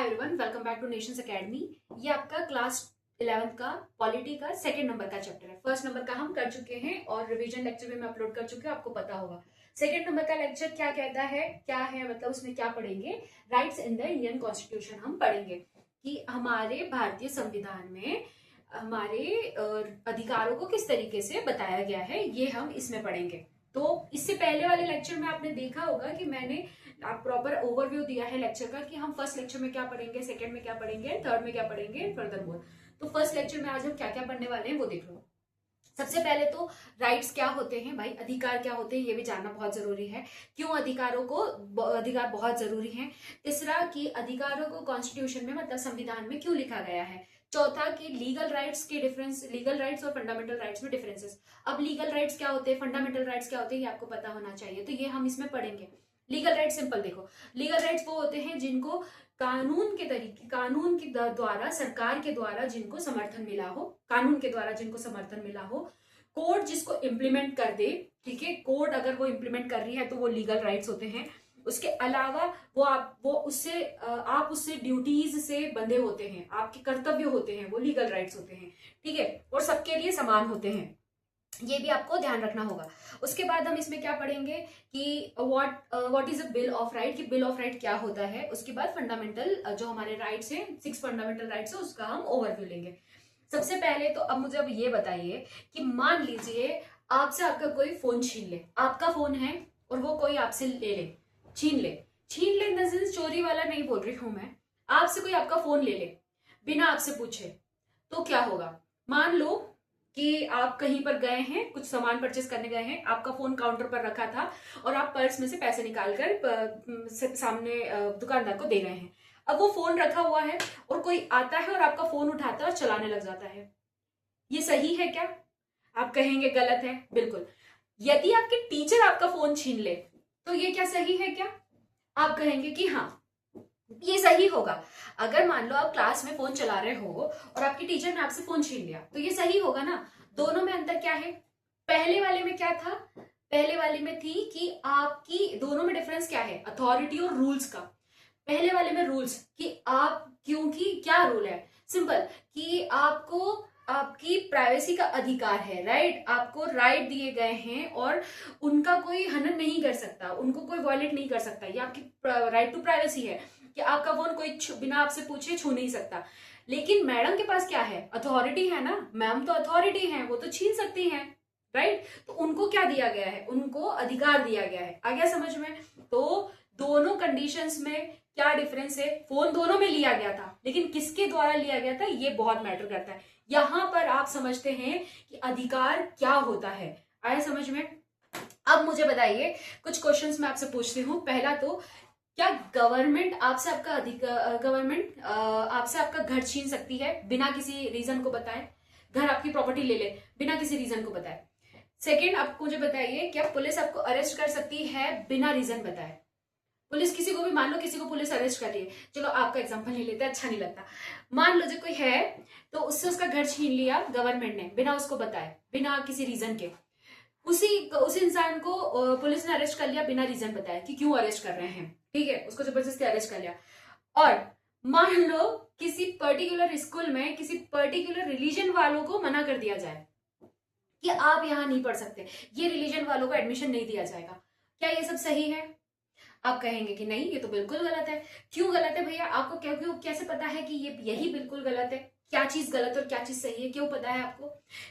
Everyone, welcome back two nations academy. ये आपका class 11th का पॉलिटी का सेकंड नंबर का चैप्टर है। फर्स्ट नंबर का हम कर चुके हैं और रिवीजन लेक्चर भी मैं अपलोड कर चुके हैं, आपको पता होगा। सेकंड नंबर का लेक्चर क्या कहता है, क्या है, मतलब उसमें क्या पढ़ेंगे, rights in the Indian constitution हम पढ़ेंगे कि हमारे भारतीय संविधान में हमारे अधिकारों को किस तरीके से बताया गया है, ये हम इसमें पढ़ेंगे। तो इससे पहले वाले लेक्चर में आपने देखा होगा कि मैंने आप प्रॉपर ओवरव्यू दिया है लेक्चर का कि हम फर्स्ट लेक्चर में क्या पढ़ेंगे, सेकंड में क्या पढ़ेंगे, थर्ड में क्या पढ़ेंगे, फर्दर मोर। तो फर्स्ट लेक्चर में आज हम क्या क्या पढ़ने वाले हैं वो देख लो। सबसे पहले तो राइट्स क्या होते हैं भाई, अधिकार क्या होते हैं ये भी जानना बहुत जरूरी है। क्यों अधिकार बहुत जरूरी है। तीसरा कि अधिकारों को कॉन्स्टिट्यूशन में मतलब संविधान में क्यों लिखा गया है। चौथा कि लीगल राइट्स के डिफरेंस, लीगल राइट्स और फंडामेंटल राइट्स में डिफरेंसेस। अब लीगल राइट्स क्या होते हैं, फंडामेंटल राइट्स क्या होते हैं, ये आपको पता होना चाहिए, तो ये हम इसमें पढ़ेंगे। लीगल राइट्स सिंपल देखो, लीगल राइट्स वो होते हैं जिनको कानून के तरीके, कानून के द्वारा, सरकार के द्वारा जिनको समर्थन मिला हो, कानून के द्वारा जिनको समर्थन मिला हो, कोर्ट जिसको इम्प्लीमेंट कर दे, ठीक है, कोर्ट अगर वो इम्प्लीमेंट कर रही है तो वो लीगल राइट्स होते हैं। उसके अलावा आप उससे ड्यूटीज से बंधे होते हैं, आपके कर्तव्य होते हैं, वो लीगल राइट्स होते हैं, ठीक है, और सबके लिए समान होते हैं, ये भी आपको ध्यान रखना होगा। उसके बाद हम इसमें क्या पढ़ेंगे कि what is a bill of right, कि बिल ऑफ राइट क्या होता है। उसके बाद फंडामेंटल जो हमारे राइट्स हैं, 6 फंडामेंटल राइट्स है, उसका हम ओवरव्यू लेंगे। सबसे पहले तो अब मुझे अब ये बताइए कि मान लीजिए आपसे आपका कोई फोन छीन ले, आपका फोन है और वो कोई आपसे ले ले, छीन ले इन द सेंस चोरी वाला नहीं बोल रही हूं मैं, आपसे कोई आपका फोन ले ले बिना आपसे पूछे, तो क्या होगा। मान लो कि आप कहीं पर गए हैं, कुछ सामान परचेस करने गए हैं, आपका फोन काउंटर पर रखा था और आप पर्स में से पैसे निकालकर सामने दुकानदार को दे रहे हैं। अब वो फोन रखा हुआ है और कोई आता है और आपका फोन उठाता है और चलाने लग जाता है, ये सही है क्या? आप कहेंगे गलत है, बिल्कुल। यदि आपके टीचर आपका फोन छीन ले तो ये क्या सही है क्या? आप कहेंगे कि हाँ ये सही होगा। अगर मान लो आप क्लास में फोन चला रहे हो और आपकी टीचर ने आपसे फोन छीन लिया तो ये सही होगा ना। दोनों में अंतर क्या है, पहले वाले में क्या था, पहले वाले में थी कि आपकी, दोनों में डिफरेंस क्या है, अथॉरिटी और रूल्स का। पहले वाले में रूल्स कि आप, क्योंकि क्या रूल है, सिंपल कि आपको आपकी प्राइवेसी का अधिकार है, राइट, आपको राइट दिए गए हैं और उनका कोई हनन नहीं कर सकता, उनको कोई वॉयलेट नहीं कर सकता, ये आपकी राइट टू प्राइवेसी है कि आपका फोन कोई बिना आपसे पूछे छू नहीं सकता। लेकिन मैडम के पास क्या है, अथॉरिटी है ना, मैम तो अथॉरिटी है, वो तो छीन सकती हैं, राइट। तो उनको क्या दिया गया है, उनको अधिकार दिया गया है। आ गया समझ में? तो दोनों कंडीशंस में क्या डिफरेंस है, फोन दोनों में लिया गया था लेकिन किसके द्वारा लिया गया था ये बहुत मैटर करता है। यहां पर आप समझते हैं कि अधिकार क्या होता है। आया समझ में? अब मुझे बताइए, कुछ क्वेश्चंस मैं आपसे पूछती हूँ। पहला तो, क्या गवर्नमेंट आपसे आपका घर छीन सकती है बिना किसी रीजन को बताए? घर आपकी प्रॉपर्टी ले ले बिना किसी रीजन को बताए। सेकंड, आपको मुझे बताइए, क्या पुलिस आपको अरेस्ट कर सकती है बिना रीजन बताए? पुलिस किसी को भी, मान लो किसी को पुलिस अरेस्ट कर रही है, चलो आपका एग्जांपल ले लेते हैं, अच्छा नहीं लगता। मान लो जो कोई है तो उससे उसका घर छीन लिया गवर्नमेंट ने बिना उसको बताए, बिना किसी रीजन के। उस इंसान को पुलिस ने अरेस्ट कर लिया बिना रीजन बताया कि क्यों अरेस्ट कर रहे हैं, ठीक है, उसको जबरदस्ती अरेस्ट कर लिया। और मान लो किसी पर्टिकुलर स्कूल में किसी पर्टिकुलर रिलीजन वालों को मना कर दिया जाए कि आप यहां नहीं पढ़ सकते, ये रिलीजन वालों को एडमिशन नहीं दिया जाएगा, क्या ये सब सही है? आप कहेंगे कि नहीं ये तो बिल्कुल गलत है। क्यों गलत है भैया? आपको क्यों कैसे पता है कि ये यही बिल्कुल गलत है? क्या चीज गलत और क्या चीज सही है, क्यों पता है आपको?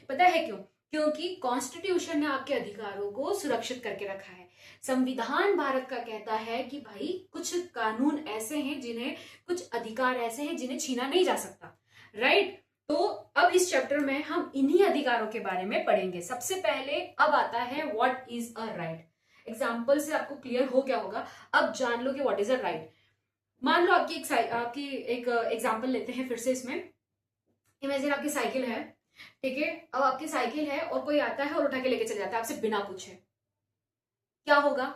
पता है क्यों? क्योंकि कॉन्स्टिट्यूशन ने आपके अधिकारों को सुरक्षित करके रखा है। संविधान भारत का कहता है कि भाई कुछ कानून ऐसे हैं जिन्हें, कुछ अधिकार ऐसे हैं जिन्हें छीना नहीं जा सकता, राइट। तो अब इस चैप्टर में हम इन्हीं अधिकारों के बारे में पढ़ेंगे। सबसे पहले अब आता है what is a right. Example से आपको क्लियर हो गया होगा, अब जान लो कि व्हाट इज अ राइट। मान लो आपकी एक एग्जाम्पल लेते हैं फिर से इसमें। इमेजिन आपकी साइकिल है, ठीक है, अब आपकी साइकिल है और कोई आता है और उठा के लेके चले जाता है आपसे बिना पूछे, क्या होगा?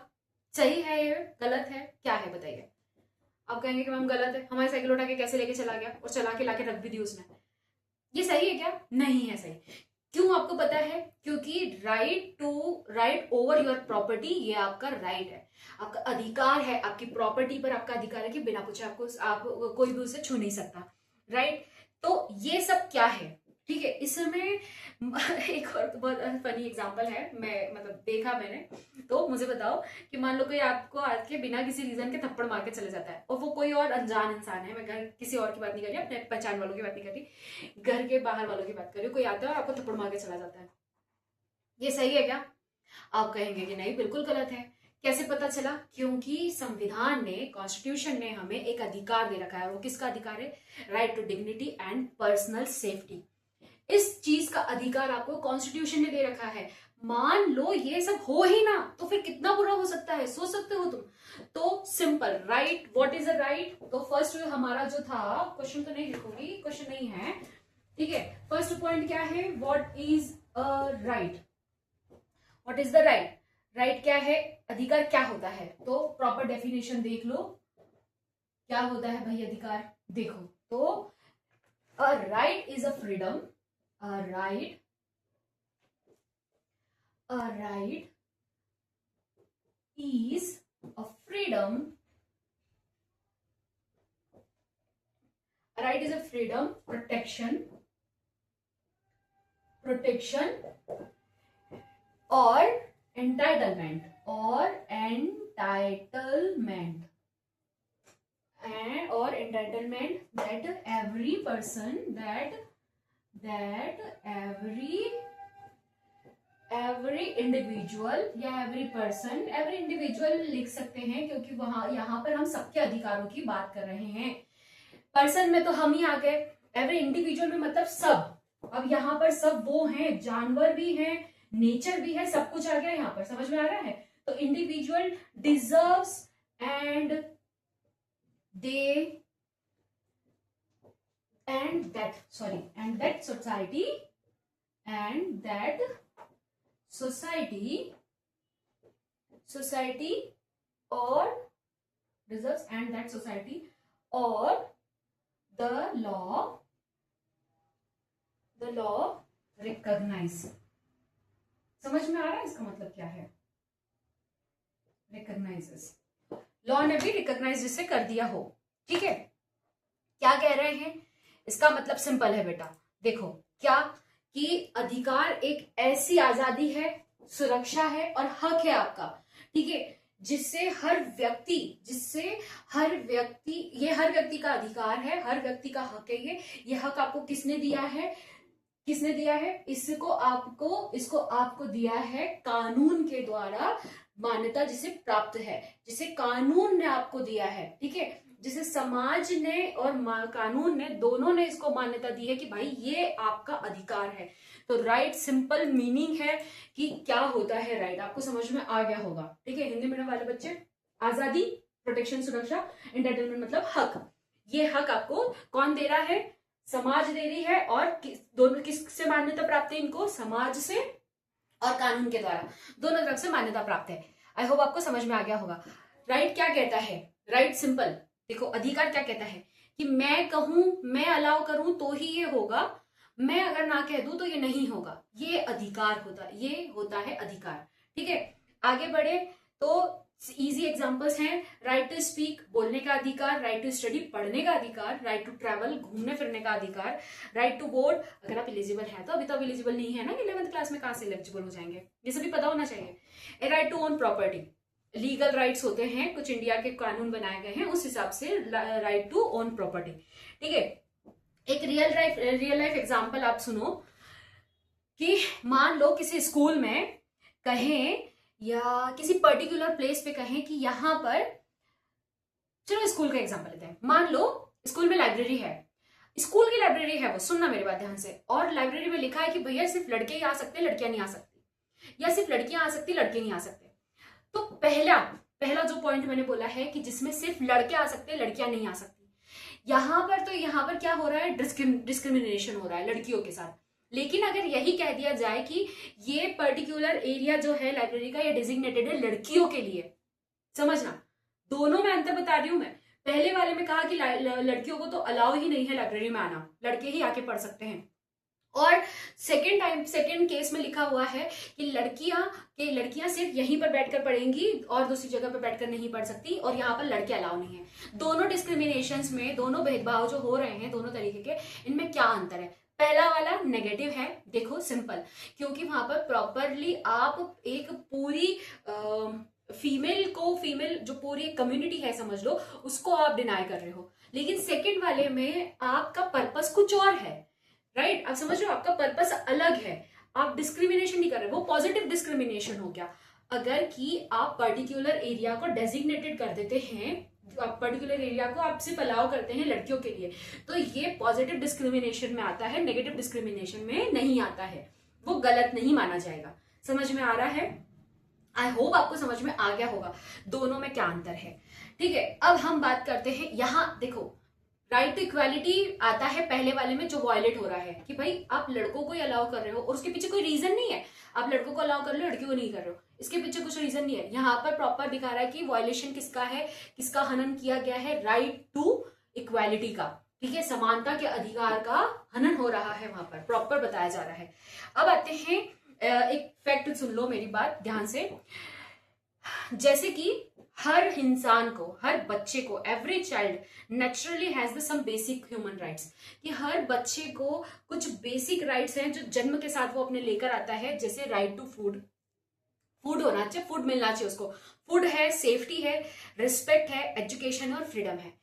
सही है ये, गलत है, क्या है बताइए? आप कहेंगे कि मैम गलत है, हमारी साइकिल उठा के कैसे लेके चला गया और चला के लाके रख भी दी उसने, ये सही है क्या? नहीं है सही। क्यों आपको पता है? क्योंकि राइट ओवर योर प्रॉपर्टी, ये आपका राइट है, आपका अधिकार है, आपकी प्रॉपर्टी पर आपका अधिकार है कि बिना पूछे आप कोई भी उसे छू नहीं सकता, राइट। तो ये सब क्या है, ठीक है। इसमें एक और तो बहुत फनी एग्जांपल है, मैं मतलब देखा मैंने, तो मुझे बताओ कि मान लो कोई आपको आके बिना किसी रीजन के थप्पड़ मार के चले जाता है, और वो कोई और अनजान इंसान है, मैं घर किसी और की बात नहीं कर रही, अपने पहचान वालों की बात नहीं कर रही, घर के बाहर वालों की बात कर रही हूँ। कोई आता है और आपको थप्पड़ मार के चला जाता है, ये सही है क्या? आप कहेंगे कि नहीं, बिल्कुल गलत है। कैसे पता चला? क्योंकि संविधान ने, कॉन्स्टिट्यूशन ने हमें एक अधिकार दे रखा है, और वो किसका अधिकार है? Right to dignity and personal safety. इस चीज का अधिकार आपको कॉन्स्टिट्यूशन ने दे रखा है। मान लो ये सब हो ही ना, तो फिर कितना बुरा हो सकता है, सोच सकते हो तुम। तो simple, right, what is a right? तो फर्स्ट हमारा जो था, क्वेश्चन तो नहीं लिखूंगी, क्वेश्चन नहीं है, ठीक है। फर्स्ट पॉइंट क्या है? What is a right? What is the right? Right क्या है? अधिकार क्या होता है? तो प्रॉपर डेफिनेशन देख लो, क्या होता है भाई अधिकार, देखो तो a right is a freedom, a right is a freedom, a right is a freedom, protection or entitlement that every person, every individual, या एवरी पर्सन, एवरी इंडिविजुअल लिख सकते हैं, क्योंकि वहां यहाँ पर हम सबके अधिकारों की बात कर रहे हैं। पर्सन में तो हम ही आ गए, एवरी इंडिविजुअल में मतलब सब। अब यहाँ पर सब वो हैं, जानवर भी हैं, नेचर भी है, सब कुछ आ गया यहाँ पर, समझ में आ रहा है? तो individual deserves and that society or deserves, and that society or the law recognize। समझ में आ रहा है इसका मतलब क्या है? रिकॉग्नाइजेस, लॉ ने भी रिकॉग्नाइज जिसे कर दिया हो, ठीक है। क्या कह रहे हैं? इसका मतलब सिंपल है बेटा, देखो क्या, कि अधिकार एक ऐसी आजादी है, सुरक्षा है और हक है आपका, ठीक है, जिससे हर व्यक्ति ये हर व्यक्ति का अधिकार है, हर व्यक्ति का हक है। ये हक आपको किसने दिया है? इसको आपको दिया है कानून के द्वारा, मान्यता जिसे प्राप्त है, जिसे कानून ने आपको दिया है, ठीक है, जिसे समाज ने और कानून ने, दोनों ने इसको मान्यता दी है कि भाई ये आपका अधिकार है। तो राइट सिंपल मीनिंग है कि क्या होता है राइट, आपको समझ में आ गया होगा, ठीक है। हिंदी मीडियम वाले बच्चे, आजादी, प्रोटेक्शन, सुरक्षा, एंटरटेनमेंट मतलब हक। ये हक आपको कौन दे रहा है? समाज दे रही है, और दोनों किससे मान्यता प्राप्त है? इनको समाज से और कानून के द्वारा, दोनों तरफ से मान्यता प्राप्त है। आई होप आपको समझ में आ गया होगा। राइट क्या कहता है? राइट सिंपल देखो, अधिकार क्या कहता है कि मैं कहूं, मैं अलाउ करूं तो ही ये होगा, मैं अगर ना कह दूं तो ये नहीं होगा, ये अधिकार होता है, ये होता है अधिकार, ठीक है। आगे बढ़े तो इजी एग्जांपल्स हैं, राइट टू स्पीक, बोलने का अधिकार, राइट टू स्टडी, पढ़ने का अधिकार, राइट टू ट्रैवल, घूमने फिरने का अधिकार, राइट टू वोट, अगर आप एलिजिबल है तो, अभी तो एलिजिबल नहीं है ना, 11th क्लास में कहां से एलिजिबल हो जाएंगे, ये सभी पता होना चाहिए। A right to own property, legal rights होते हैं, कुछ इंडिया के कानून बनाए गए हैं उस हिसाब से, राइट टू ओन प्रॉपर्टी, ठीक है। एक रियल लाइफ एग्जांपल आप सुनो, कि मान लो किसी स्कूल में कहें, या किसी पर्टिकुलर प्लेस पे कहें कि यहां पर, चलो स्कूल का एग्जांपल लेते हैं, मान लो स्कूल में लाइब्रेरी है, स्कूल की लाइब्रेरी है वो, सुनना मेरी बात ध्यान से, और लाइब्रेरी में लिखा है कि भैया सिर्फ लड़के ही आ सकते, लड़कियां नहीं आ सकती, या सिर्फ लड़कियां आ सकती, लड़के नहीं आ सकते। तो पहला जो पॉइंट मैंने बोला है कि जिसमें सिर्फ लड़के आ सकते, लड़कियां नहीं आ सकती, यहां पर क्या हो रहा है? डिस्क्रिमिनेशन हो रहा है लड़कियों के साथ। लेकिन अगर यही कह दिया जाए कि ये पर्टिकुलर एरिया जो है लाइब्रेरी का, ये डिजिग्नेटेड है लड़कियों के लिए, समझना, दोनों में अंतर बता रही हूं मैं। पहले वाले में कहा कि लड़कियों को तो अलाउ ही नहीं है लाइब्रेरी में आना, लड़के ही आके पढ़ सकते हैं, और सेकंड केस में लिखा हुआ है कि लड़कियां सिर्फ यहीं पर बैठकर पढ़ेंगी और दूसरी जगह पर बैठकर नहीं पढ़ सकती, और यहाँ पर लड़के अलाउ नहीं है। दोनों डिस्क्रिमिनेशंस में, दोनों भेदभाव जो हो रहे हैं दोनों तरीके के, इनमें क्या अंतर है? पहला वाला नेगेटिव है, देखो सिंपल, क्योंकि वहां पर प्रॉपरली आप एक पूरी फीमेल जो पूरी कम्युनिटी है समझ लो, उसको आप डिनाई कर रहे हो। लेकिन सेकंड वाले में आपका पर्पस कुछ और है, राइट? आप समझ रहे हो, आपका पर्पस अलग है, आप डिस्क्रिमिनेशन नहीं कर रहे, वो पॉजिटिव डिस्क्रिमिनेशन हो गया। अगर कि आप पर्टिकुलर एरिया को डेजिग्नेटेड कर देते हैं, पर्टिकुलर एरिया को आप सिर्फ अलाउ करते हैं लड़कियों के लिए, तो ये पॉजिटिव डिस्क्रिमिनेशन में आता है, नेगेटिव डिस्क्रिमिनेशन में नहीं आता है, वो गलत नहीं माना जाएगा। समझ में आ रहा है? आई होप आपको समझ में आ गया होगा दोनों में क्या अंतर है। ठीक है, अब हम बात करते हैं, यहां देखो राइट टू इक्वालिटी आता है पहले वाले में, जो वायलेट हो रहा है कि भाई आप लड़कों को ही अलाउ कर रहे हो और उसके पीछे कोई रीजन नहीं है, आप लड़कों को अलाउ कर लो लड़कियों को नहीं कर रहे हो, इसके पीछे कुछ रीजन नहीं है। यहाँ पर प्रॉपर दिखा रहा है कि वायलेशन किसका है, किसका हनन किया गया है, राइट टू इक्वालिटी का। ठीक है, समानता के अधिकार का हनन हो रहा है, वहां पर प्रॉपर बताया जा रहा है। अब आते हैं, एक फैक्ट सुन लो मेरी बात ध्यान से, जैसे कि हर इंसान को, हर बच्चे को, every child naturally has the some basic human rights, कि हर बच्चे को कुछ बेसिक राइट्स हैं जो जन्म के साथ वो अपने लेकर आता है, जैसे राइट टू फूड होना चाहिए, फूड मिलना चाहिए उसको, फूड है, सेफ्टी है, रिस्पेक्ट है, एजुकेशन है और फ्रीडम है।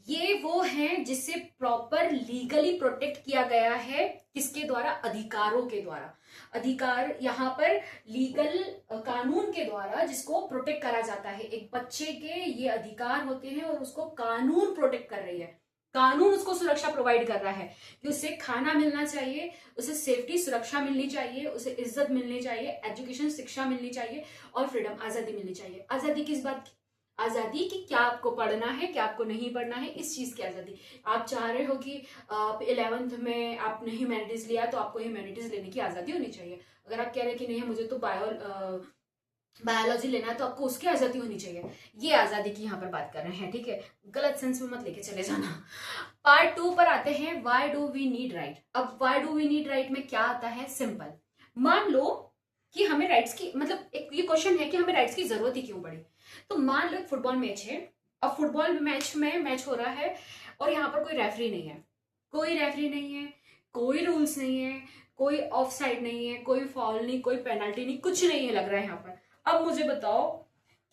ये वो हैं जिससे प्रॉपर लीगली प्रोटेक्ट किया गया है, किसके द्वारा? अधिकारों के द्वारा। अधिकार यहाँ पर लीगल कानून के द्वारा जिसको प्रोटेक्ट करा जाता है, एक बच्चे के ये अधिकार होते हैं और उसको कानून प्रोटेक्ट कर रही है, कानून उसको सुरक्षा प्रोवाइड कर रहा है कि उसे खाना मिलना चाहिए, उसे सेफ्टी सुरक्षा मिलनी चाहिए, उसे इज्जत मिलनी चाहिए, एजुकेशन शिक्षा मिलनी चाहिए और फ्रीडम आजादी मिलनी चाहिए। आजादी किस बात की? आजादी कि क्या आपको पढ़ना है, क्या आपको नहीं पढ़ना है, इस चीज की आजादी। आप चाह रहे हो कि आप 11th में आपने ह्यूमैनिटीज लिया तो आपको ह्यूमैनिटीज लेने की आजादी होनी चाहिए। अगर आप कह रहे हैं कि नहीं मुझे तो बायोलॉजी लेना है तो आपको उसकी आजादी होनी चाहिए। ये आजादी की यहाँ पर बात कर रहे हैं, ठीक है, गलत सेंस में मत लेके चले जाना। पार्ट 2 पर आते हैं, why do we need right. अब why do we need right में क्या आता है? सिंपल, मान लो कि हमें राइट्स की, मतलब एक ये क्वेश्चन है कि हमें राइट्स की जरूरत ही क्यों पड़ी। तो मान लो एक फुटबॉल मैच है, अब फुटबॉल मैच में मैच हो रहा है और यहाँ पर कोई रेफरी नहीं है, कोई रेफरी नहीं है, कोई रूल्स नहीं है, कोई ऑफ साइड नहीं है, कोई फाउल नहीं, कोई पेनल्टी नहीं, कुछ नहीं है लग रहा है यहाँ पर। अब मुझे बताओ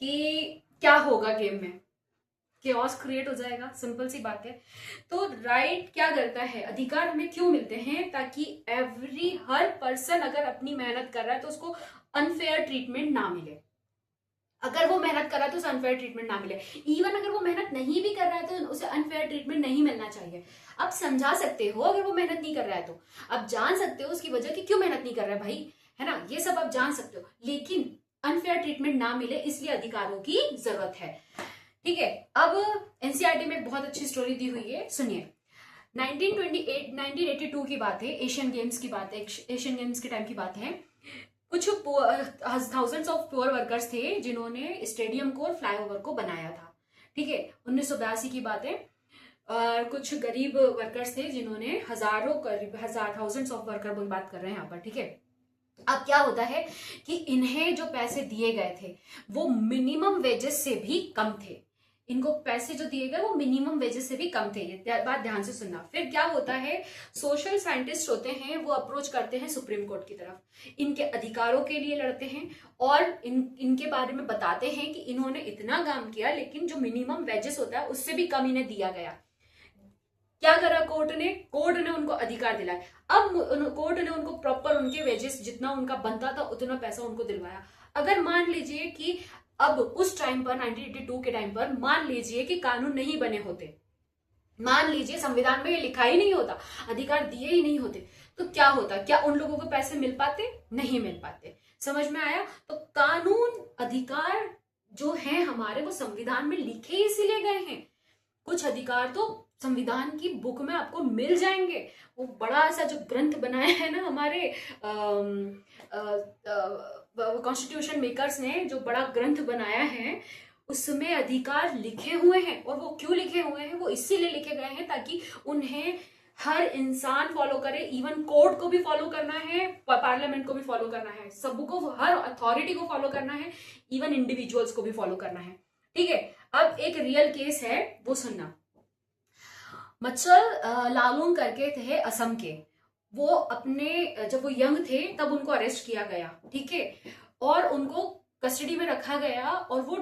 कि क्या होगा गेम में? केओस क्रिएट हो जाएगा, सिंपल सी बात है। तो राइट क्या करता है? अधिकार हमें क्यों मिलते हैं? ताकि हर पर्सन अगर अपनी मेहनत कर रहा है तो उसको अनफेयर ट्रीटमेंट ना मिले। अगर वो मेहनत कर रहा है तो उसे अनफेयर ट्रीटमेंट ना मिले। इवन अगर वो मेहनत नहीं भी कर रहा है तो उसे अनफेयर ट्रीटमेंट नहीं मिलना चाहिए। आप समझा सकते हो अगर वो मेहनत नहीं कर रहा है तो, आप जान सकते हो उसकी वजह कि क्यों मेहनत नहीं कर रहा है भाई, है ना, ये सब आप जान सकते हो, लेकिन अनफेयर ट्रीटमेंट ना मिले इसलिए अधिकारों की जरूरत है। ठीक है, अब एनसीईआरटी में बहुत अच्छी स्टोरी दी हुई है, सुनिए। 1982 की बात है, एशियन गेम्स की बात है, एशियन गेम्स के टाइम की बात है। कुछ थाउजेंड्स ऑफ पुअर वर्कर्स थे जिन्होंने स्टेडियम को और फ्लाईओवर को बनाया था। ठीक है, 1982 की बात है। और कुछ गरीब वर्कर्स थे जिन्होंने थाउजेंड्स ऑफ वर्कर की बात कर रहे हैं यहाँ पर। ठीक है, अब क्या होता है कि इन्हें जो पैसे दिए गए थे वो मिनिमम वेजेस से भी कम थे। इनको पैसे जो दिए गए वो मिनिमम वेजेस से भी कम थे, ये बात ध्यान से सुनना। फिर क्या होता है, सोशल साइंटिस्ट होते हैं वो अप्रोच करते हैं सुप्रीम कोर्ट की तरफ, इनके अधिकारों के लिए लड़ते हैं और इनके बारे में बताते हैं कि इन्होंने इतना काम किया लेकिन जो मिनिमम वेजेस होता है उससे भी कम इन्हें दिया गया। क्या करा कोर्ट ने उनको अधिकार दिलाया। अब कोर्ट ने उनको प्रॉपर उनके वेजेस जितना उनका बनता था उतना पैसा उनको दिलवाया। अगर मान लीजिए कि अब उस टाइम पर 1982 के टाइम पर मान लीजिए कि कानून नहीं बने होते, मान लीजिए संविधान में ये लिखा ही नहीं होता, अधिकार दिए ही नहीं होते, तो क्या होता? क्या उन लोगों को पैसे मिल पाते? नहीं मिल पाते। समझ में आया? तो कानून अधिकार जो है हमारे वो संविधान में लिखे इसीलिए गए हैं। कुछ अधिकार तो संविधान की बुक में आपको मिल जाएंगे। वो बड़ा सा जो ग्रंथ बनाया है ना हमारे कॉन्स्टिट्यूशन मेकर्स ने, जो बड़ा ग्रंथ बनाया है उसमें अधिकार लिखे हुए हैं। और वो क्यों लिखे हुए हैं? वो इसीलिए लिखे गए हैं ताकि उन्हें हर इंसान फॉलो करे, इवन कोर्ट को भी फॉलो करना है, पार्लियामेंट को भी फॉलो करना है, सबको, हर अथॉरिटी को फॉलो करना है, इवन इंडिविजुअल्स को भी फॉलो करना है। ठीक है, अब एक रियल केस है वो सुनना। मच्छल लालूंग करके थे असम के, वो अपने जब वो यंग थे तब उनको अरेस्ट किया गया, ठीक है, और उनको कस्टडी में रखा गया, और वो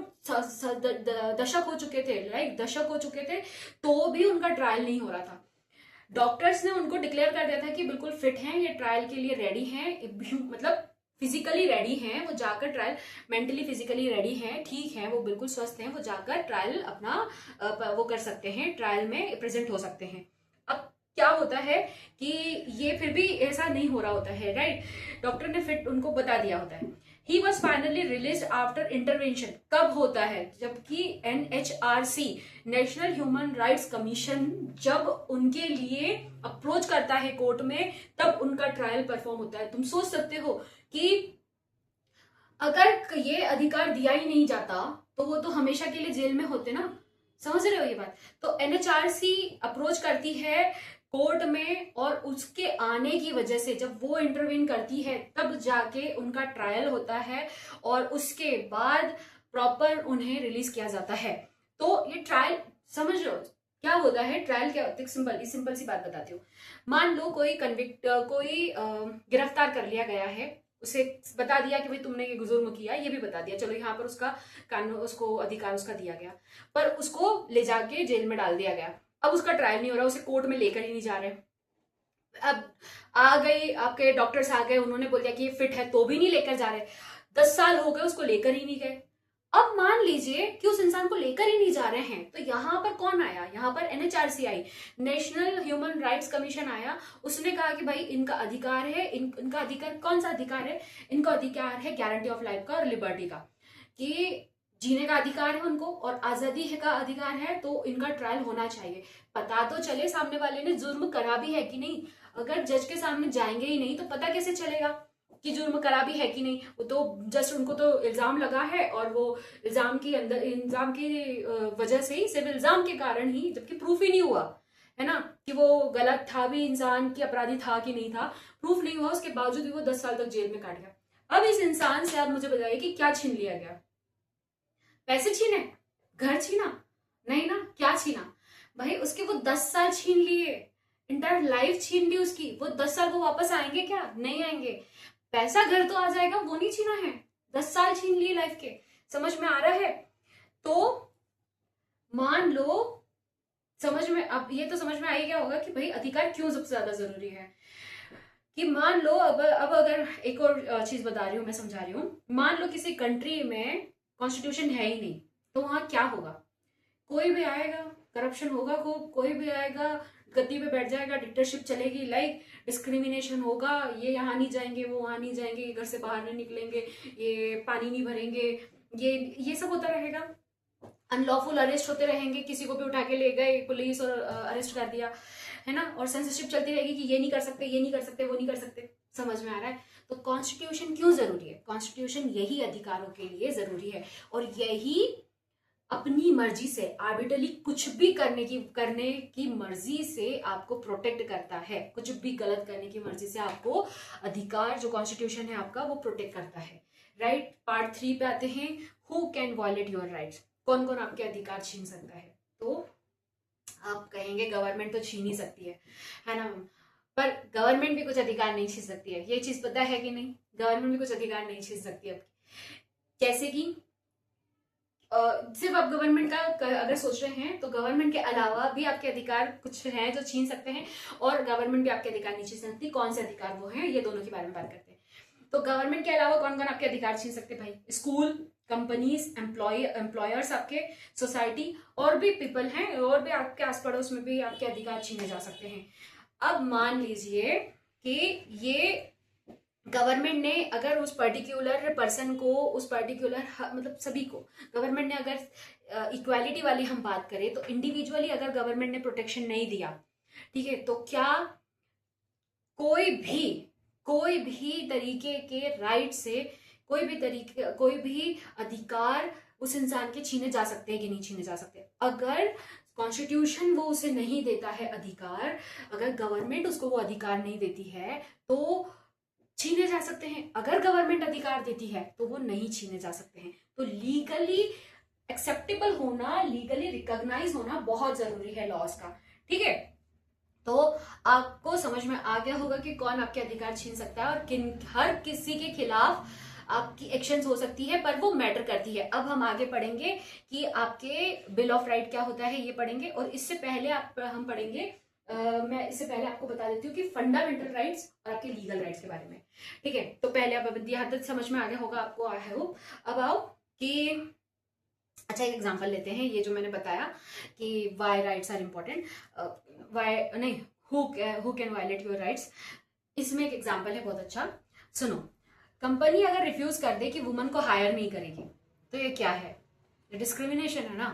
दशक हो चुके थे, लाइक दशक हो चुके थे, तो भी उनका ट्रायल नहीं हो रहा था। डॉक्टर्स ने उनको डिक्लेयर कर दिया था कि बिल्कुल फिट हैं, ये ट्रायल के लिए रेडी हैं, मतलब फिजिकली रेडी हैं, वो जाकर ट्रायल, मेंटली फिजिकली रेडी हैं, ठीक हैं, वो बिल्कुल स्वस्थ हैं, वो जाकर ट्रायल अपना वो कर सकते हैं, ट्रायल में प्रेजेंट हो सकते हैं। अब क्या होता है कि ये फिर भी ऐसा नहीं हो रहा होता है, राइट। डॉक्टर ने फिट उनको बता दिया होता है। He was finally release after intervention. कब होता है? जबकि NHRC, national human rights commission, जब उनके लिए अप्रोच करता है कोर्ट में, तब उनका ट्रायल परफॉर्म होता है। तुम सोच सकते हो कि अगर ये अधिकार दिया ही नहीं जाता तो वो तो हमेशा के लिए जेल में होते ना। समझ रहे हो ये बात? तो NHRC अप्रोच करती है कोर्ट में, और उसके आने की वजह से जब वो इंटरवीन करती है तब जाके उनका ट्रायल होता है, और उसके बाद प्रॉपर उन्हें रिलीज किया जाता है। तो ये ट्रायल, समझ लो क्या होता है ट्रायल, क्या होता है? सिंपल सी बात बताती हूँ। मान लो कोई कोई गिरफ्तार कर लिया गया है, उसे बता दिया कि भाई तुमने ये जुर्म किया, ये भी बता दिया, चलो यहाँ पर उसका कानून, उसको अधिकार उसका दिया गया, पर उसको ले जाके जेल में डाल दिया गया। अब उसका ट्रायल नहीं हो रहा, उसे कोर्ट में लेकर ही नहीं जा रहे। अब आ गए आपके डॉक्टर्स, आ गए, उन्होंने बोल दिया कि ये फिट है, तो भी नहीं लेकर जा रहे। 10 साल हो गए, उसको लेकर ही नहीं गए। अब मान लीजिए कि उस इंसान को लेकर ही नहीं जा रहे हैं, तो यहाँ पर कौन आया? यहाँ पर NHRC आई, नेशनल ह्यूमन राइट्स कमीशन आया। उसने कहा कि भाई इनका अधिकार है, इनका अधिकार, कौन सा अधिकार है? इनका अधिकार है गारंटी ऑफ लाइफ का और लिबर्टी का, कि जीने का अधिकार है उनको, और आजादी है का अधिकार है, तो इनका ट्रायल होना चाहिए। पता तो चले सामने वाले ने जुर्म करा भी है कि नहीं। अगर जज के सामने जाएंगे ही नहीं तो पता कैसे चलेगा कि जुर्म करा भी है कि नहीं? वो तो जस्ट उनको तो इल्जाम लगा है, और वो इल्जाम की वजह से ही, सिर्फ इल्जाम के कारण ही, जबकि प्रूफ ही नहीं हुआ है ना कि वो गलत था भी इंसान, की अपराधी था कि नहीं था, प्रूफ नहीं हुआ, उसके बावजूद भी वो 10 साल तक जेल में काट गया। अब इस इंसान से आप मुझे बताइए कि क्या छीन लिया गया? पैसे छीने? घर छीना? नहीं ना। क्या छीना भाई? उसके वो 10 साल छीन लिए, इंटायर लाइफ छीन ली उसकी। वो 10 साल वो वापस आएंगे क्या? नहीं आएंगे। पैसा घर तो आ जाएगा, वो नहीं छीना है, 10 साल छीन लिए लाइफ के। समझ में आ रहा है? तो मान लो, समझ में, अब ये तो समझ में आ ही गया होगा कि भाई अधिकार क्यों सबसे ज्यादा जरूरी है। कि मान लो, अब अगर एक और चीज बता रही हूँ, मैं समझा रही हूँ। मान लो किसी कंट्री में कॉन्स्टिट्यूशन है ही नहीं, तो वहां क्या होगा? कोई भी आएगा, करप्शन होगा, कोई भी आएगा, गद्दी पे बैठ जाएगा, डिक्टेटरशिप चलेगी, लाइक डिस्क्रिमिनेशन होगा, ये यहाँ नहीं जाएंगे, वो वहां नहीं जाएंगे, घर से बाहर नहीं निकलेंगे, ये पानी नहीं भरेंगे, ये सब होता रहेगा। अनलॉफुल अरेस्ट होते रहेंगे, किसी को भी उठा के ले गए पुलिस और अरेस्ट कर दिया, है ना। और सेंसरशिप चलती रहेगी कि ये नहीं कर सकते, ये नहीं कर सकते, वो नहीं कर सकते। समझ में आ रहा है? तो कॉन्स्टिट्यूशन क्यों जरूरी है? कॉन्स्टिट्यूशन यही अधिकारों के लिए जरूरी है, और यही अपनी मर्जी से आर्बिट्रली कुछ भी करने की मर्जी से आपको प्रोटेक्ट करता है। कुछ भी गलत करने की मर्जी से आपको अधिकार, जो कॉन्स्टिट्यूशन है आपका, वो प्रोटेक्ट करता है, राइट। पार्ट 3 पे आते हैं, who can violate your rights. कौन कौन आपके अधिकार छीन सकता है? तो आप कहेंगे गवर्नमेंट तो छीन ही सकती है ना। पर गवर्नमेंट भी कुछ अधिकार नहीं छीन सकती है, ये चीज पता है कि नहीं? गवर्नमेंट भी कुछ अधिकार नहीं छीन सकती है। जैसे कि सिर्फ आप गवर्नमेंट का अगर सोच रहे हैं, तो गवर्नमेंट के अलावा भी आपके अधिकार कुछ हैं जो छीन सकते हैं, और गवर्नमेंट भी आपके अधिकार नहीं छीन सकती। कौन से अधिकार वो हैं, ये दोनों के बारे में बात करते हैं। तो गवर्नमेंट के अलावा कौन कौन आपके अधिकार छीन सकते हैं भाई? स्कूल, कंपनीज, एम्प्लॉयर्स, आपके सोसाइटी, और भी पीपल हैं, और भी आपके आस पड़ोस में भी आपके अधिकार छीने जा सकते हैं। अब मान लीजिए कि ये गवर्नमेंट ने अगर उस पर्टिकुलर पर्सन को, उस पर्टिकुलर मतलब सभी को, गवर्नमेंट ने अगर इक्वालिटी वाली हम बात करें, तो इंडिविजुअली अगर गवर्नमेंट ने प्रोटेक्शन नहीं दिया, ठीक है, तो क्या कोई भी तरीके के राइट से, कोई भी अधिकार उस इंसान के छीने जा सकते हैं कि नहीं छीने जा सकते? अगर कॉन्स्टिट्यूशन वो उसे नहीं देता है अधिकार, अगर गवर्नमेंट उसको वो अधिकार नहीं देती है तो छीने जा सकते हैं। अगर गवर्नमेंट अधिकार देती है तो वो नहीं छीने जा सकते हैं। तो लीगली एक्सेप्टेबल होना, लीगली रिकॉग्नाइज होना बहुत जरूरी है लॉज का। ठीक है, तो आपको समझ में आ गया होगा कि कौन आपके अधिकार छीन सकता है और किन, हर किसी के खिलाफ आपकी एक्शंस हो सकती है, पर वो मैटर करती है। अब हम आगे पढ़ेंगे कि आपके बिल ऑफ राइट क्या होता है, ये पढ़ेंगे। और इससे पहले हम पढ़ेंगे, मैं इससे पहले आपको बता देती हूँ कि फंडामेंटल राइट्स और आपके लीगल राइट्स के बारे में। ठीक है, तो पहले आप यहाँ तक समझ में आ गया होगा आपको, आई होप। अब आओ कि अच्छा, एक एग्जांपल लेते हैं। ये जो मैंने बताया कि why rights are important, why नहीं, who can violate your rights, इसमें एक एग्जांपल है बहुत अच्छा, सुनो। कंपनी अगर रिफ्यूज कर दे कि वुमन को हायर नहीं करेगी, तो ये क्या है? ये डिस्क्रिमिनेशन है ना।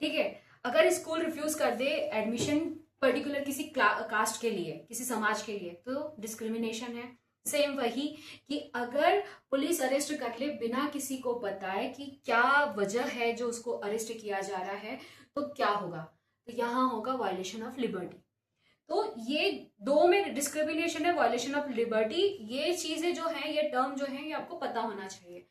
ठीक है, अगर स्कूल रिफ्यूज कर दे एडमिशन पर्टिकुलर किसी कास्ट के लिए, किसी समाज के लिए, तो डिस्क्रिमिनेशन है। सेम वही कि अगर पुलिस अरेस्ट कर ले बिना किसी को बताए कि क्या वजह है जो उसको अरेस्ट किया जा रहा है, तो क्या होगा? तो यहाँ होगा वायलेशन ऑफ लिबर्टी। तो ये दो में डिस्क्रिमिनेशन है, वायलेशन ऑफ लिबर्टी। ये चीजें जो हैं, ये टर्म जो है, ये आपको पता होना चाहिए।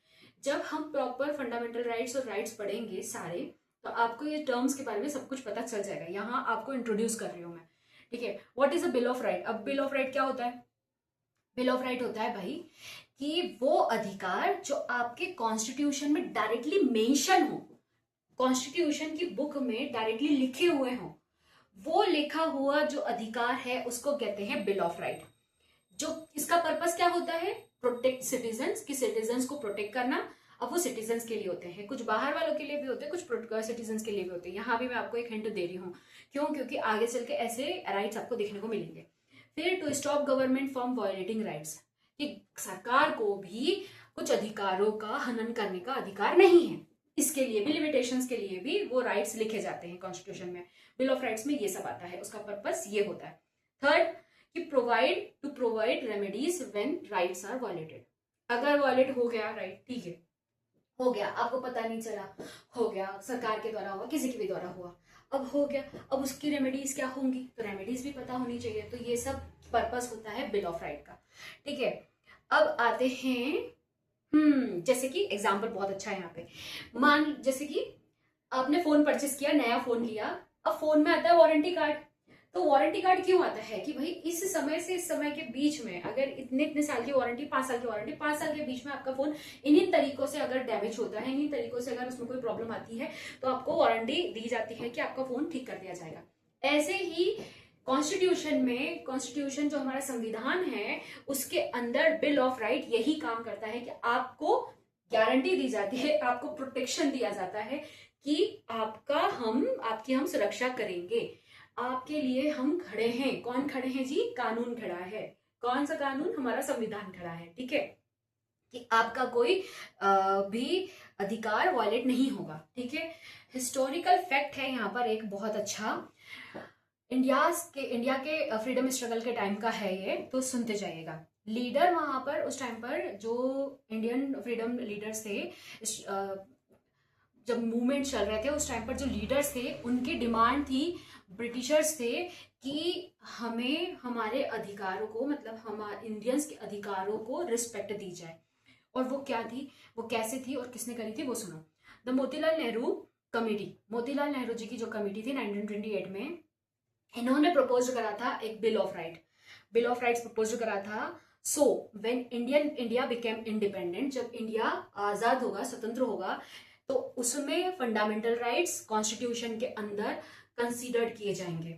जब हम प्रॉपर फंडामेंटल राइट्स और राइट्स पढ़ेंगे सारे, तो आपको ये टर्म्स के बारे में सब कुछ पता चल जाएगा। यहाँ आपको इंट्रोड्यूस कर रही हूँ मैं। ठीक है, what is a bill of right? अब बिल ऑफ राइट क्या होता है? बिल ऑफ राइट होता है भाई कि वो अधिकार जो आपके कॉन्स्टिट्यूशन में डायरेक्टली मेंशन हो, कॉन्स्टिट्यूशन की बुक में डायरेक्टली लिखे हुए हो, वो लिखा हुआ जो अधिकार है उसको कहते हैं बिल ऑफ राइट। जो इसका पर्पस क्या होता है? प्रोटेक्ट सिटीजन्स, कि सिटीजन्स को प्रोटेक्ट करना। अब वो सिटीजन्स के लिए होते हैं, कुछ बाहर वालों के लिए भी होते हैं, कुछ सिटीजन्स के लिए भी होते हैं। यहाँ भी मैं आपको एक हिंट दे रही हूँ, क्यों? क्योंकि आगे चल के ऐसे राइट्स आपको देखने को मिलेंगे। फिर to stop government from violating rights, कि सरकार को भी कुछ अधिकारों का हनन करने का अधिकार नहीं है। इसके लिए भी, लिमिटेशंस के लिए भी वो राइट्स लिखे जाते हैं कॉन्स्टिट्यूशन में। बिल ऑफ राइट्स में ये सब आता है, उसका पर्पस ये होता है। थर्ड, कि provide remedies when rights are violated. अगर वायलेट हो गया राइट, ठीक है, हो गया, आपको पता नहीं चला, हो गया, सरकार के द्वारा हुआ, किसी के भी द्वारा हुआ, अब हो गया, अब उसकी रेमेडीज क्या होंगी, तो रेमेडीज भी पता होनी चाहिए। तो ये सब पर्पस होता है बिल ऑफ राइट का। ठीक है, अब आते हैं जैसे कि एग्जाम्पल बहुत अच्छा है यहाँ पे। मान जैसे कि आपने फोन परचेस किया, नया फोन लिया, अब फोन में आता है वारंटी कार्ड। तो वारंटी कार्ड क्यों आता है? कि भाई इस समय से इस समय के बीच में, अगर इतने इतने साल की वारंटी, 5 साल की वारंटी, 5 साल के बीच में आपका फोन इन्हीं तरीकों से अगर डैमेज होता है, इन्हीं तरीकों से अगर उसमें कोई प्रॉब्लम आती है, तो आपको वारंटी दी जाती है कि आपका फोन ठीक कर दिया जाएगा। ऐसे ही कॉन्स्टिट्यूशन में, कॉन्स्टिट्यूशन जो हमारा संविधान है, उसके अंदर बिल ऑफ राइट यही काम करता है कि आपको गारंटी दी जाती है, आपको प्रोटेक्शन दिया जाता है कि आपकी हम सुरक्षा करेंगे, आपके लिए हम खड़े हैं। कौन खड़े हैं जी? कानून खड़ा है। कौन सा कानून? हमारा संविधान खड़ा है। ठीक है, कि आपका कोई भी अधिकार वायलेट नहीं होगा। ठीक है, हिस्टोरिकल फैक्ट है यहाँ पर एक बहुत अच्छा, इंडिया के फ्रीडम स्ट्रगल के टाइम का है ये, तो सुनते जाइएगा। लीडर वहां पर उस टाइम पर जो इंडियन फ्रीडम लीडर्स थे, जब मूवमेंट चल रहे थे उस टाइम पर जो लीडर्स थे, उनकी डिमांड थी, ब्रिटिशर्स थे, कि हमें हमारे अधिकारों को, मतलब हमारे इंडियंस के अधिकारों को रिस्पेक्ट दी जाए। और वो क्या थी, वो कैसे थी और किसने करी थी, वो सुनो। द मोतीलाल नेहरू कमेटी, मोतीलाल नेहरू जी की जो कमेटी थी 1928 में, इन्होंने प्रपोज करा था एक bill of right. Bill of rights propose करा था। So when India became independent, जब इंडिया आजाद होगा, स्वतंत्र होगा, तो उसमें फंडामेंटल राइट्स कॉन्स्टिट्यूशन के अंदर कंसीडर्ड किए जाएंगे।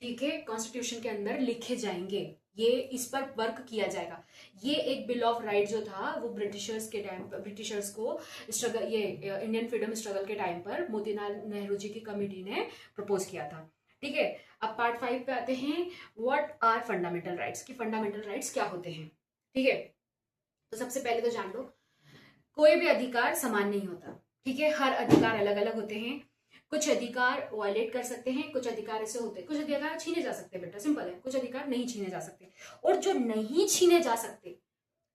ठीक है, कॉन्स्टिट्यूशन के अंदर लिखे जाएंगे, ये इस पर वर्क किया जाएगा। ये एक बिल ऑफ राइट जो था, वो ब्रिटिशर्स के टाइम पर, ब्रिटिशर्स को स्ट्रगल, ये इंडियन फ्रीडम स्ट्रगल के टाइम पर मोतीलाल नेहरू जी की कमेटी ने प्रपोज किया था। ठीक है, अब पार्ट 5 पे आते हैं, व्हाट आर फंडामेंटल राइट्स, की फंडामेंटल राइट्स क्या होते हैं। ठीक है, तो सबसे पहले तो जान लो, कोई भी अधिकार समान नहीं होता। ठीक है, हर अधिकार अलग अलग होते हैं। कुछ अधिकार वायलेट कर सकते हैं, कुछ अधिकार ऐसे होते हैं, कुछ अधिकार छीने जा सकते हैं, बेटा सिंपल है, कुछ अधिकार नहीं छीने जा सकते। और जो नहीं छीने जा सकते,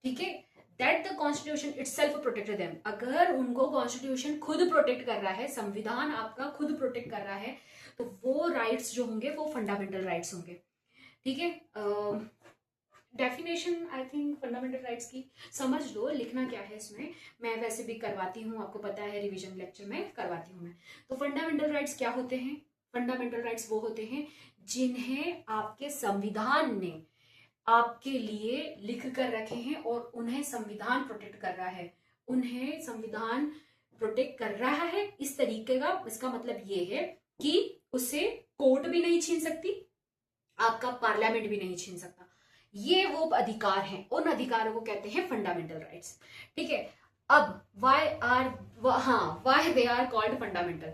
ठीक है, that the constitution itself protect them, अगर उनको कॉन्स्टिट्यूशन खुद प्रोटेक्ट कर रहा है, संविधान आपका खुद प्रोटेक्ट कर रहा है, तो वो राइट्स जो होंगे वो फंडामेंटल राइट्स होंगे। ठीक है, definition I think fundamental rights की समझ लो, लिखना क्या है इसमें, मैं वैसे भी करवाती हूँ, आपको पता है रिवीजन लेक्चर में करवाती हूँ मैं। तो फंडामेंटल राइट्स क्या होते हैं? फंडामेंटल राइट्स वो होते हैं जिन्हें आपके संविधान ने आपके लिए लिख कर रखे हैं और उन्हें संविधान प्रोटेक्ट कर रहा है, उन्हें संविधान प्रोटेक्ट कर रहा है इस तरीके का। इसका मतलब ये है कि उससे कोर्ट भी नहीं छीन सकती, आपका पार्लियामेंट भी नहीं छीन सकता। ये वो अधिकार हैं, उन अधिकारों को कहते हैं फंडामेंटल राइट्स। ठीक है, अब why they are called fundamental,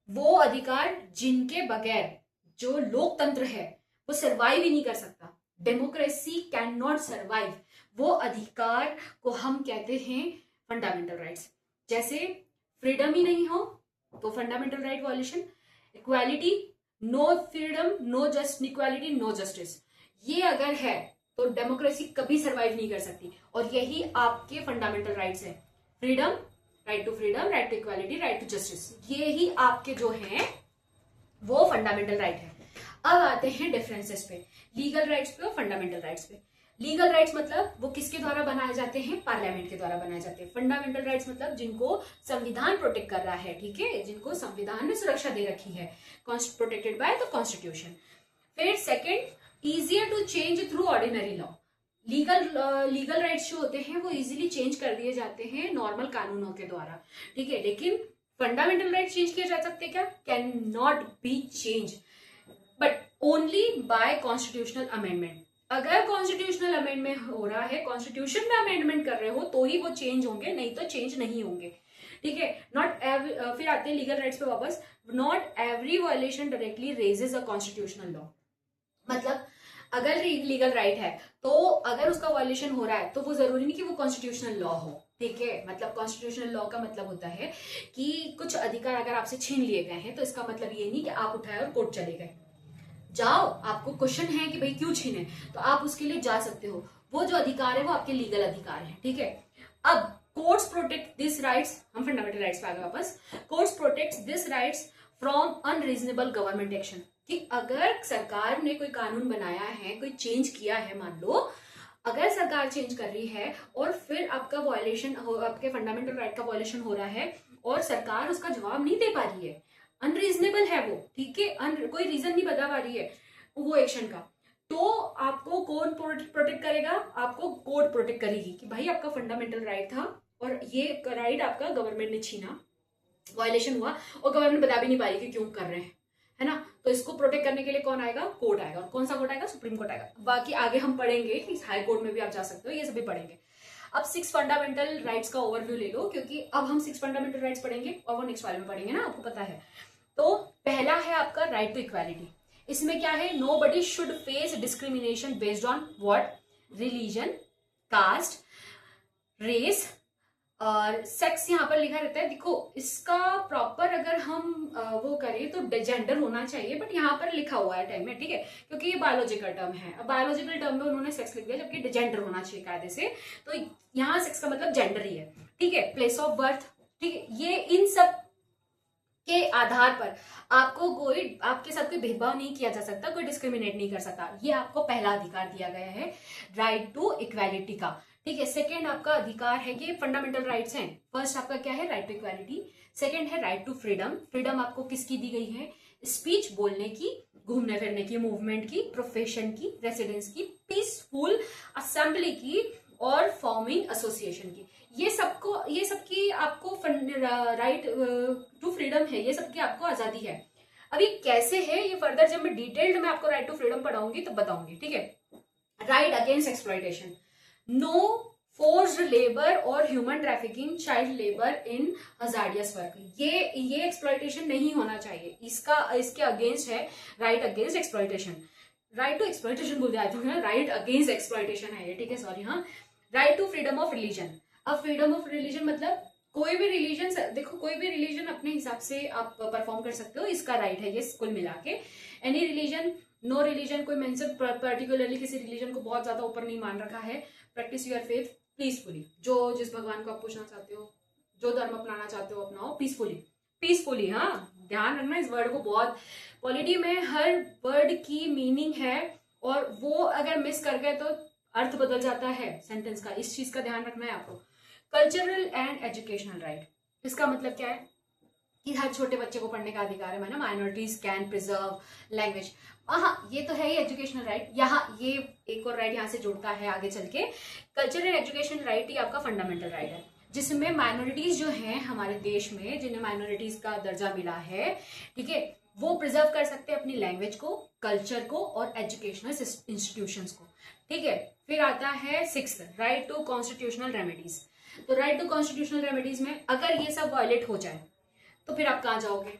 वो अधिकार जिनके बगैर जो लोकतंत्र है वो सरवाइव ही नहीं कर सकता, डेमोक्रेसी कैन नॉट सरवाइव, वो अधिकार को हम कहते हैं फंडामेंटल राइट्स। जैसे फ्रीडम ही नहीं हो तो fundamental right violation, equality, no freedom no just equality no justice, ये अगर है तो डेमोक्रेसी कभी सरवाइव नहीं कर सकती। और यही आपके फंडामेंटल राइट्स है, freedom, right to freedom, right to equality, right to justice, ये ही आपके जो हैं वो फंडामेंटल राइट है। अब आते हैं डिफरेंसेस पे, लीगल राइट्स पे और फंडामेंटल राइट्स पे। लीगल राइट्स मतलब वो किसके द्वारा बनाए जाते हैं? पार्लियामेंट के द्वारा बनाए जाते हैं। फंडामेंटल राइट्स मतलब जिनको संविधान प्रोटेक्ट कर रहा है, ठीक है, जिनको संविधान ने सुरक्षा दे रखी है, प्रोटेक्टेड बाय द कॉन्स्टिट्यूशन। फिर second, easier to change through ordinary law, legal rights जो होते हैं वो इजीली चेंज कर दिए जाते हैं नॉर्मल कानूनों के द्वारा, ठीक है। लेकिन फंडामेंटल राइट्स चेंज किए जा सकते हैं क्या? Can not be change but only by constitutional amendment. अगर कॉन्स्टिट्यूशनल अमेंडमेंट हो रहा है, कॉन्स्टिट्यूशन में अमेंडमेंट कर रहे हो तो ही वो चेंज होंगे, नहीं तो चेंज नहीं होंगे, ठीक है। फिर आते हैं लीगल राइट्स पे वापस। Not every violation directly raises a constitutional law, मतलब अगर लीगल राइट है तो अगर उसका वायलेशन हो रहा है तो वो जरूरी नहीं कि वो कॉन्स्टिट्यूशनल लॉ हो, ठीक है। मतलब कॉन्स्टिट्यूशनल लॉ का मतलब होता है कि कुछ अधिकार अगर आपसे छीन लिए गए हैं तो इसका मतलब ये नहीं कि आप उठाए और कोर्ट चले गए। जाओ, आपको क्वेश्चन है कि भाई क्यों छीने, तो आप उसके लिए जा सकते हो, वो जो अधिकार है वो आपके लीगल अधिकार है, ठीक है। अब कोर्ट्स प्रोटेक्ट दिस राइट्स, हम फंडामेंटल राइट्स पे आ गए वापस। Courts protects this rights from unreasonable government action, कि अगर सरकार ने कोई कानून बनाया है, कोई चेंज किया है, मान लो अगर सरकार चेंज कर रही है और फिर आपका वायलेशन हो, आपके फंडामेंटल राइट का वायलेशन हो रहा है और सरकार उसका जवाब नहीं दे पा रही है, अनरीजनेबल है वो, ठीक है, कोई रीजन नहीं बता पा रही है वो एक्शन का, तो आपको कौन प्रोटेक्ट करेगा? आपको कोर्ट प्रोटेक्ट करेगी कि भाई आपका फंडामेंटल राइट था और ये राइट आपका गवर्नमेंट ने छीना, वायलेशन हुआ और गवर्नमेंट बता भी नहीं पाई कि क्यों कर रहे हैं, है ना। तो इसको प्रोटेक्ट करने के लिए कौन आएगा? कोर्ट आएगा। और कौन सा कोर्ट आएगा? सुप्रीम कोर्ट आएगा। बाकी आगे हम पढ़ेंगे कि हाई कोर्ट में भी आप जा सकते हो, ये सभी पढ़ेंगे। अब 6 फंडामेंटल राइट्स का ओवरव्यू ले लो, क्योंकि अब हम 6 फंडामेंटल राइट्स पढ़ेंगे और वो नेक्स्ट वाले में पढ़ेंगे ना, आपको पता है। तो पहला है आपका राइट टू इक्वालिटी। इसमें क्या है? Nobody should face discrimination based on what? Religion, caste, race और सेक्स यहाँ पर लिखा रहता है। देखो इसका प्रॉपर अगर हम वो करें तो जेंडर होना चाहिए, बट यहाँ पर लिखा हुआ है टाइम में, ठीक है, क्योंकि ये बायोलॉजिकल टर्म है। अब बायोलॉजिकल टर्म में उन्होंने सेक्स लिख दिया, जबकि जेंडर होना चाहिए कायदे से, तो यहाँ सेक्स का मतलब जेंडर ही है, ठीक है। प्लेस ऑफ बर्थ, ठीक है, ये इन सब के आधार पर आपको कोई, आपके साथ कोई भेदभाव नहीं किया जा सकता, कोई डिस्क्रिमिनेट नहीं कर सकता। ये आपको पहला अधिकार दिया गया है राइट टू इक्वालिटी का, ठीक है। सेकंड आपका अधिकार है, ये फंडामेंटल राइट्स हैं। फर्स्ट आपका क्या है? Right to equality. सेकंड है राइट टू फ्रीडम। फ्रीडम आपको किसकी दी गई है? स्पीच, बोलने की, घूमने फिरने की, मूवमेंट की, प्रोफेशन की, रेसिडेंस की, पीसफुल असेंबली की और फॉर्मिंग एसोसिएशन की। ये सबकी आपको राइट टू फ्रीडम है, ये सबकी आपको आजादी है। अब ये कैसे है, ये फर्दर जब मैं डिटेल्ड में आपको राइट टू फ्रीडम पढ़ाऊंगी तब बताऊंगी, ठीक है। Right against exploitation, no forced labour और human trafficking, child labour in hazardous work, ये एक्सप्लॉयटेशन नहीं होना चाहिए, इसके अगेंस्ट है right against exploitation. Right to exploitation बोल दिया था, राइट अगेंस्ट एक्सप्लॉयटेशन है ये, ठीक है, सॉरी। हाँ, right to freedom of religion. अब फ्रीडम ऑफ रिलीजन मतलब कोई भी रिलीजन, देखो कोई भी रिलीजन अपने हिसाब से आप परफॉर्म कर सकते हो, इसका राइट है ये कुल मिला के। एनी रिलीजन, नो रिलीजन, कोई मेंशन पर्टिकुलरली किसी रिलीजन को बहुत ज्यादा ऊपर नहीं मान रखा है। प्रैक्टिस योर फेथ पीसफुली, जो जिस भगवान को आप पूछना चाहते हो, जो धर्म अपनाना चाहते हो अपनाओ पीसफुली, हाँ, ध्यान रखना इस वर्ड को बहुत, पॉलिटी में हर वर्ड की मीनिंग है और वो अगर मिस कर गए तो अर्थ बदल जाता है सेंटेंस का, इस चीज का ध्यान रखना है आपको। कल्चरल एंड एजुकेशनल राइट, इसका मतलब क्या है कि हर छोटे बच्चे को पढ़ने का अधिकार है, माइनॉरिटीज कैन प्रिजर्व लैंग्वेज। हाँ, ये तो है ही एजुकेशनल राइट। यहाँ ये एक और राइट यहाँ से जुड़ता है आगे चल के, कल्चरल एंड एजुकेशनल राइट ही आपका फंडामेंटल राइट है, जिसमें माइनॉरिटीज जो हैं हमारे देश में, जिन्हें माइनॉरिटीज का दर्जा मिला है, ठीक है, वो प्रिजर्व कर सकते हैं अपनी लैंग्वेज को, कल्चर को और एजुकेशनल इंस्टीट्यूशंस को, ठीक है। फिर आता है 6 राइट टू कॉन्स्टिट्यूशनल रेमेडीज। तो राइट टू कॉन्स्टिट्यूशनल रेमेडीज में अगर ये सब वायलेट हो जाए तो फिर आप कहाँ जाओगे,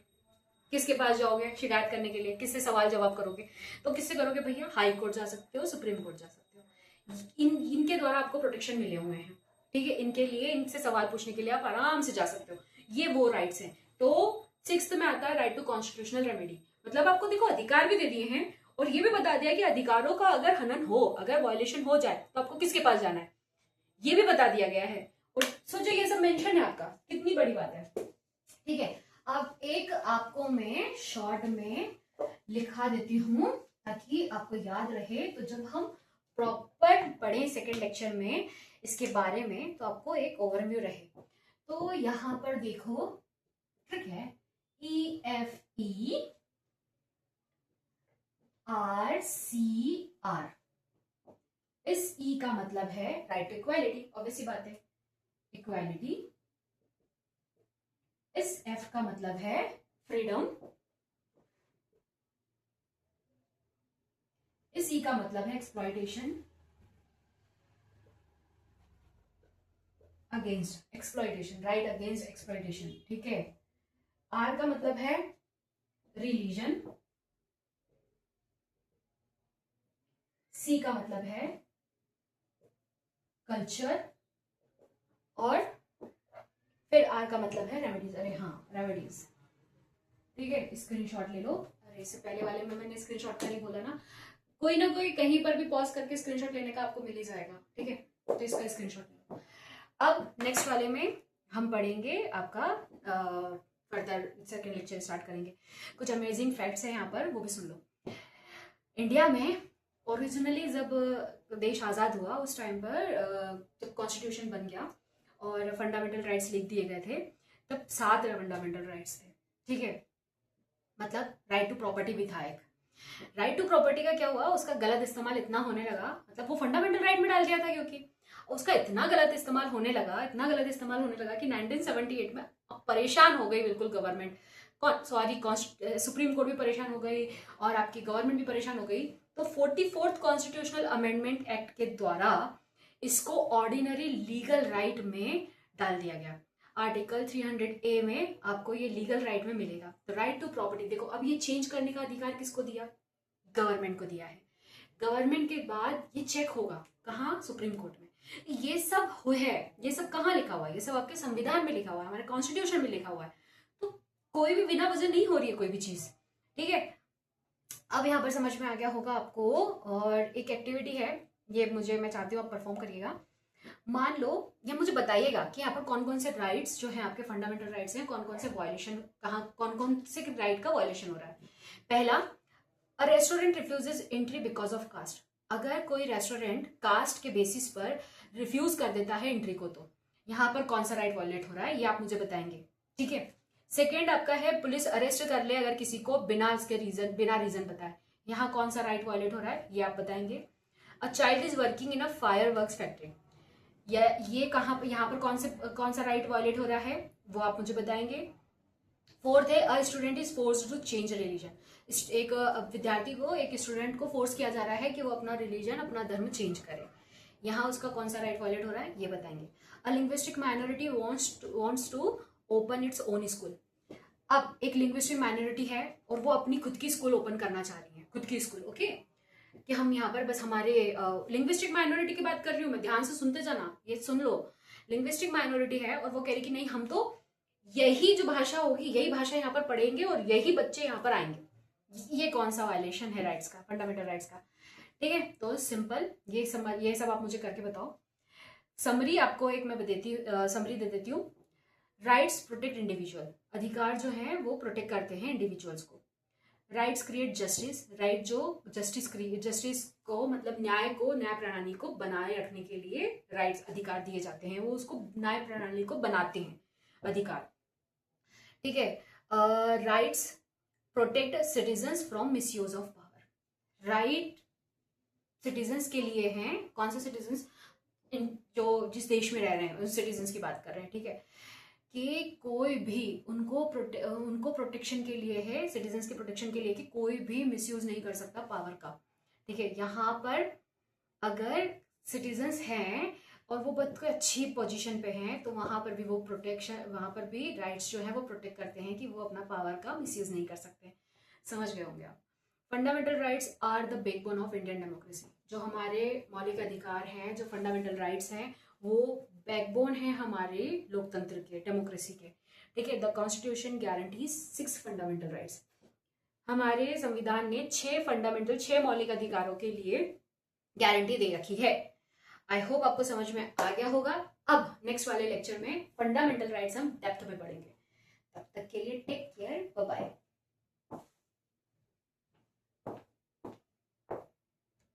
किसके पास जाओगे शिकायत करने के लिए, किससे सवाल जवाब करोगे? तो किससे करोगे भैया? हाई कोर्ट जा सकते हो, सुप्रीम कोर्ट जा सकते हो। इनके द्वारा आपको प्रोटेक्शन मिले हुए हैं, ठीक है, इनके लिए, इनसे सवाल पूछने के लिए आप आराम से जा सकते हो, ये वो राइट्स हैं। तो 6th में आता है राइट टू कॉन्स्टिट्यूशनल रेमेडी, मतलब आपको देखो अधिकार भी दे दिए हैं और ये भी बता दिया कि अधिकारों का अगर हनन हो, अगर वायलेशन हो जाए तो आपको किसके पास जाना है, ये भी बता दिया गया है। और सोचो ये सब मेंशन है आपका, कितनी बड़ी बात है, ठीक है। अब एक आपको मैं शॉर्ट में लिखा देती हूं ताकि आपको याद रहे, तो जब हम प्रॉपर पढ़ें सेकेंड लेक्चर में इसके बारे में तो आपको एक ओवरव्यू रहे। तो यहां पर देखो, ठीक है, EFERCR, इस E का मतलब है राइट टू इक्वालिटी, ऑब्वियसली बात है, इक्वालिटी। इस F का मतलब है फ्रीडम, इस E का मतलब है exploitation, against exploitation, right against exploitation, ठीक है। R का मतलब है रिलीजन, C का मतलब है कल्चर, और फिर R का मतलब है रेमेडीज। अरे हाँ, रेमेडीज, ठीक है, स्क्रीनशॉट ले लो। अरे इससे पहले वाले में मैंने स्क्रीनशॉट का नहीं बोला ना, कोई ना कोई कहीं पर भी पॉज करके स्क्रीनशॉट लेने का आपको मिल ही जाएगा, ठीक है, तो इसका स्क्रीनशॉट ले लो। अब नेक्स्ट वाले में हम पढ़ेंगे आपका फर्दर सेकेंड लेक्चर स्टार्ट करेंगे। कुछ अमेजिंग फैक्ट्स हैं यहाँ पर, वो भी सुन लो। इंडिया में ओरिजिनली जब देश आज़ाद हुआ उस टाइम पर जब कॉन्स्टिट्यूशन बन गया और फंडामेंटल राइट्स लिख दिए गए थे, तब 7 फंडामेंटल राइट्स थे, ठीक है। मतलब राइट टू प्रॉपर्टी भी था एक। राइट टू प्रॉपर्टी का क्या हुआ, उसका गलत इस्तेमाल इतना होने लगा, मतलब वो फंडामेंटल राइट में डाल दिया था, क्योंकि उसका इतना गलत इस्तेमाल होने लगा, इतना गलत इस्तेमाल होने लगा कि 1978 में परेशान हो गई बिल्कुल गवर्नमेंट, सुप्रीम कोर्ट भी परेशान हो गई और आपकी गवर्नमेंट भी परेशान हो गई। तो 44th कॉन्स्टिट्यूशनल अमेंडमेंट एक्ट के द्वारा इसको ऑर्डिनरी लीगल राइट में डाल दिया गया। आर्टिकल 300A में आपको ये लीगल राइट में मिलेगा। तो राइट टू प्रॉपर्टी, देखो अब ये चेंज करने का अधिकार किसको दिया? गवर्नमेंट को दिया है। गवर्नमेंट के बाद ये चेक होगा कहाँ? सुप्रीम कोर्ट में। ये सब है, ये सब कहाँ लिखा हुआ है? ये सब आपके संविधान में लिखा हुआ है, हमारे कॉन्स्टिट्यूशन में लिखा हुआ है। तो कोई भी बिना वजह नहीं हो रही है कोई भी चीज, ठीक है। अब यहाँ पर समझ में आ गया होगा आपको। और एक एक्टिविटी है, ये मैं चाहती हूँ आप परफॉर्म करिएगा। मान लो ये मुझे बताइएगा कि यहाँ पर कौन कौन से राइट्स जो है आपके फंडामेंटल राइट्स हैं, कौन कौन से वायलेशन, कहाँ कौन कौन से राइट का वायलेशन हो रहा है। पहला, a restaurant refuses entry because of caste. अगर कोई रेस्टोरेंट कास्ट के बेसिस पर रिफ्यूज कर देता है एंट्री को, तो यहाँ पर कौन सा राइट वायलेट हो रहा है ये आप मुझे बताएंगे, ठीक है। सेकेंड आपका है, पुलिस अरेस्ट कर ले अगर किसी को बिना रीजन बताए, यहाँ कौन सा राइट वायलेट हो रहा है ये आप बताएंगे। A child is working in a fireworks factory, ये कहाँ पर, यहाँ पर कौन सा राइट वायलेट हो रहा है वो आप मुझे बताएंगे। फोर्थ है, a student is forced to change religion. एक विद्यार्थी को, एक स्टूडेंट को फोर्स किया जा रहा है कि वो अपना रिलीजन, अपना धर्म चेंज करे, यहाँ उसका कौन सा राइट वायलेट हो रहा है ये बताएंगे। A linguistic minority wants to open its own school. अब एक लिंग्विस्टिक माइनॉरिटी है और वो अपनी खुद की स्कूल ओपन करना चाह रही है, खुद की स्कूल, ओके। कि हम यहाँ पर बस हमारे लिंग्विस्टिक माइनॉरिटी की बात कर रही हूँ मैं, ध्यान से सुनते जाना, ये सुन लो। लिंग्विस्टिक माइनॉरिटी है और वो कह रही कि नहीं, हम तो यही जो भाषा होगी, यही भाषा यहाँ पर पढ़ेंगे और यही बच्चे यहाँ पर आएंगे। ये कौन सा वायलेशन है राइट्स का, फंडामेंटल राइट्स का, ठीक है। तो सिंपल ये सब आप मुझे करके बताओ। समरी आपको एक मैं समरी दे देती हूँ। राइट्स प्रोटेक्ट इंडिविजुअल, अधिकार जो है वो प्रोटेक्ट करते हैं इंडिविजुअल्स को। राइट्स क्रिएट जस्टिस, राइट जो जस्टिस को मतलब न्याय को, न्याय प्रणाली को बनाए रखने के लिए राइट्स अधिकार दिए जाते हैं, वो उसको न्याय प्रणाली को बनाते हैं अधिकार, ठीक है। Rights protect citizens from misuse of power, right citizens के लिए हैं, कौन से सिटीजन्स, जो जिस देश में रह रहे हैं उस सिटीजन्स की बात कर रहे हैं, ठीक है, कि कोई भी उनको प्रोटेक्शन के लिए है, सिटीजन्स के प्रोटेक्शन के लिए कि कोई भी मिसयूज नहीं कर सकता पावर का, ठीक है। यहाँ पर अगर सिटीजन्स हैं और वो बहुत अच्छी पोजीशन पे हैं तो वहां पर भी वो प्रोटेक्शन, वहां पर भी राइट्स जो है वो प्रोटेक्ट करते हैं कि वो अपना पावर का मिसयूज नहीं कर सकते। समझ गए होंगे आप। Fundamental rights are the backbone of Indian democracy, जो हमारे मौलिक अधिकार हैं, जो फंडामेंटल राइट्स हैं, वो बैकबोन है हमारे लोकतंत्र के, डेमोक्रेसी के, ठीक है। The constitution guarantees 6 fundamental rights, हमारे संविधान ने 6 मौलिक अधिकारों के लिए गारंटी दे रखी है। आई होप आपको समझ में आ गया होगा। अब नेक्स्ट वाले लेक्चर में फंडामेंटल राइट्स हम डेप्थ में पढ़ेंगे। तब तक के लिए टेक केयर, बाय बाय।